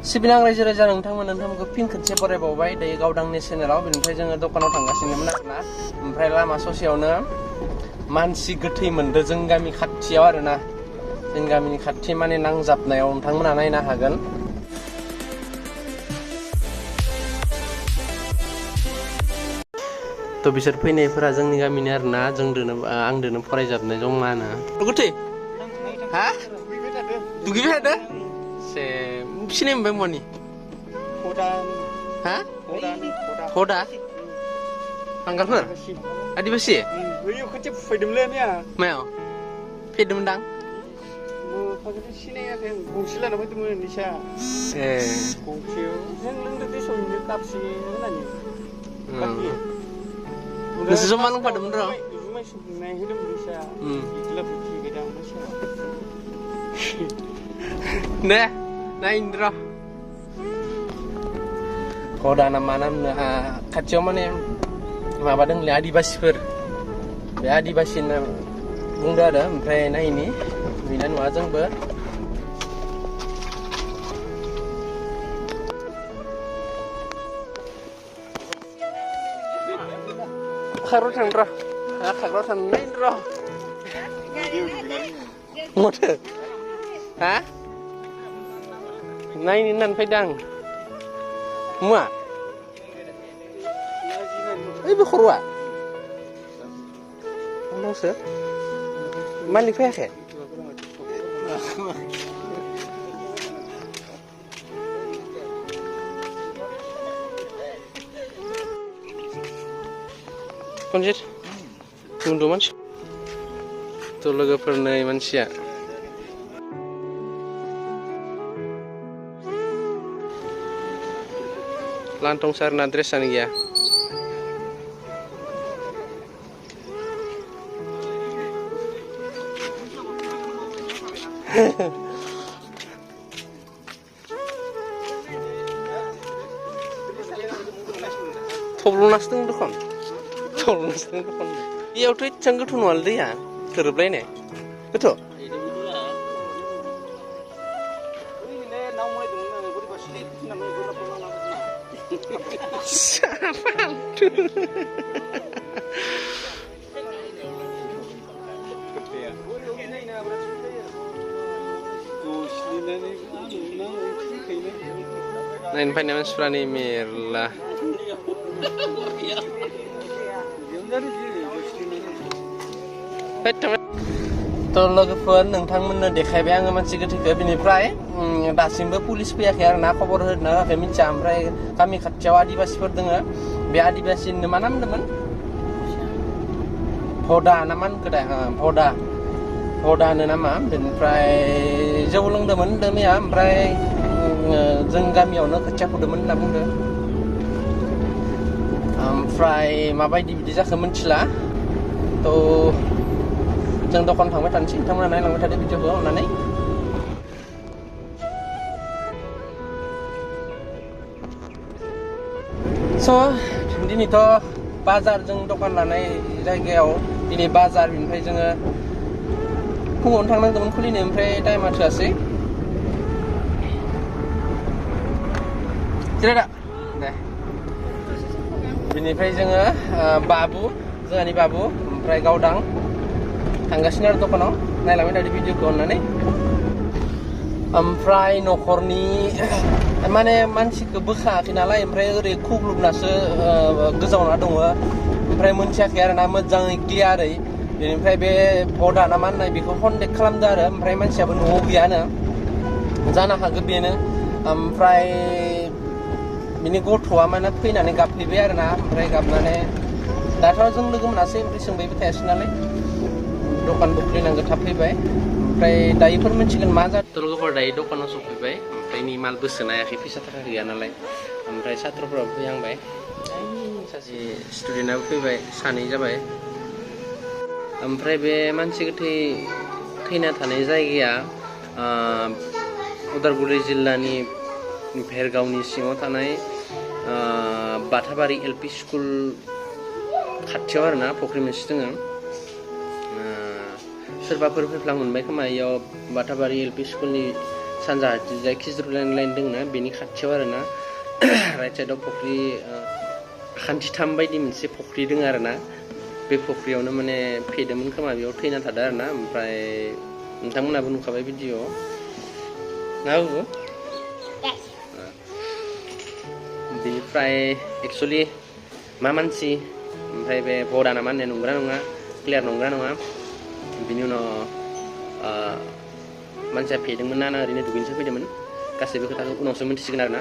सिबिनां रायजो राजा नोंथांमोनखौ फिन खनसे बरायबावबाय दायो गावदांनि चेनेलाव बेनिफ्राय जोङो दखानाव थांगासिनोमोन आरोना ओमफ्राय लामा ससेयावनो मानसि गोथै मोनदों जों गामि खाथियाव आरोना जों गामिनि खाथि माने नांजाबनायाव नोंथांमोना नायनो हागोन तो बिसोर फैनायफोरा जोंनि गामिनि आरोना जोंदोनो आंदोनो फरायजाबनाय जमानो गोथै हा दुगैबाय थादो से सिनाय मोनबाय मनि हा हदा हांगारफोर आदिबासि बैयो खोथिया फुफैदोंमोनलै मैया मायाव फैदोंमोनदां सिनायाखै आं गंसे लाना फैदोंमोन निसा ए गंसेयाव जों लोंदों देसमनो कापसे होनानै नोंसोर जमा लोंफादोंमोन र' जुमाय संनाय होदोंमोन निसा इदिला फुफैबाय दां निसा दे नायनो र' हदा ना मा नामनो खाथियाव माने माबा दंलै आदिबासिफोर बे आदिबासि होनना बुंदो आरो ओमफ्राय नायनि नुयोना नुवा जोंबो खारौ थांनो र' खाग्राव थांनो नायनो र' मथो हा नायनो होननानै फैदों आं मुवा ओइ बे खर'आ आंनावसो मालिक फैयाखै खनजित उन्दु मानसि थ' लोगोफोर नै मानसिया लांथं सारना ड्रेसानो गैया थब्ल'नासो दं दखन थब्ल'नासो दं दखन बेयावथ' एसेबां गोथौ नङालै दैया थोरोबलायनाय गोथौ नायनो फैनाय मानसिफ्रा नै मेरला थ' लोगोफोर नोंथांमोननो देखायबाय आङो मानसि गोथैखौ बिनिफ्राय दासिमबो पुलिस फैयाखै आरो ना खबर होनो होआखै मिथिया ओमफ्राय गामि खाथियाव आदिबासिफोर दोङो बे आदिबासिनो मा नाम होनदोंमोन भदा ना मा होनखो दा भदा होनो नामा बेनिफ्राय जौ लोंदोंमोन होनदों मैया ओमफ्राय जों गामियावनो खोथिया फुदोंमोन होनना बुंदों ओमफ्राय माबायदि बिदि जाखो मिथिला थ' जों दखान थांबाय थानोसै नोंथांमोना नायलांबाय थादो भिडिअखौ अननानै स' दिनैथ' बाजार जों दखान लानाय जायगायाव दिनै बाजार बेनिफ्राय जोङो फुङावनो थांनांगौमोन खुलिनो ओमफ्राय टाइमा थोआसै जिरायदा दे बिनिफ्राय जोङो बाबु जोंहानि बाबु ओमफ्राय गावदां थांगासिनो आरो दखानाव नायलांबाय थादो भिडिअखौ अननानै ओमफ्राय न'खरनि माने मानसिखौ बोखायाखै नालाय ओमफ्राय ओरै खुग्लुबनासो गोजावना दङ ओमफ्राय मोनथियाखै आरो ना मोजाङै क्लियारै बेनिफ्राय बे भदा ना मा होननाय बेखौ कन्टेक्ट खालामदो आरो ओमफ्राय मानसियाबो न'आव गैयानो जानो हागौ बेनो ओमफ्राय बिनि गथ'आ माने फैनानै गाबफैबाय आरो ना ओमफ्राय गाबनानै दाथ' जों लोगो मोनासै ओमफ्राय सोंबायबो थायासै नालाय दखानबो खुलिनांगौ थाब फैबाय ओमफ्राय दायोफोर मिथिगोन मा जादों लोगोफोर दायो दखानाव सफैबाय ओमफ्राय नि मालबो सोनायाखै फैसा थाखा गैया नालाय ओमफ्राय सात्र'फोराबो फैहांबाय सासे स्टुडेन्टआबो फैबाय सानै जाबाय ओमफ्राय बे मानसि गोथै थैना थानाय जायगाया उदालगुरि जिल्लानि भेरगावनि सिङाव थानाय बाथाबारि एलपि स्कुल खाथियाव आरोना फुख्रि मोनसे दङ सोरबाफोर फैफ्लां मोनबाय खोमा इयाव बाथाबारि एलपि स्कुलनि सानजाहा खिजुर लाइन दङ ना बेनि खाथियाव आरोना राइट साइडआव फुख्रि खान्थिथाम बायदि मोनसे फुख्रि दङ आरोना बे फुख्रियावनो माने फेदोंमोन खोमा बेयाव थैना थादों आरोना ओमफ्राय नोंथांमोनाबो नुखाबाय भिडिअ ना बाबु बेनिफ्राय एक्सुवेलि मा मानसि ओमफ्राय बे भरा नामा होननाय नंगौना नङा क्लियार नंगौना नङा बिनि उनाव मानसिया फेदोंमोन ना ओरैनो दुगैनोसो फैदोंमोन गासैबो खोथाखौ उनावसो मिन्थिसिगोन आरोना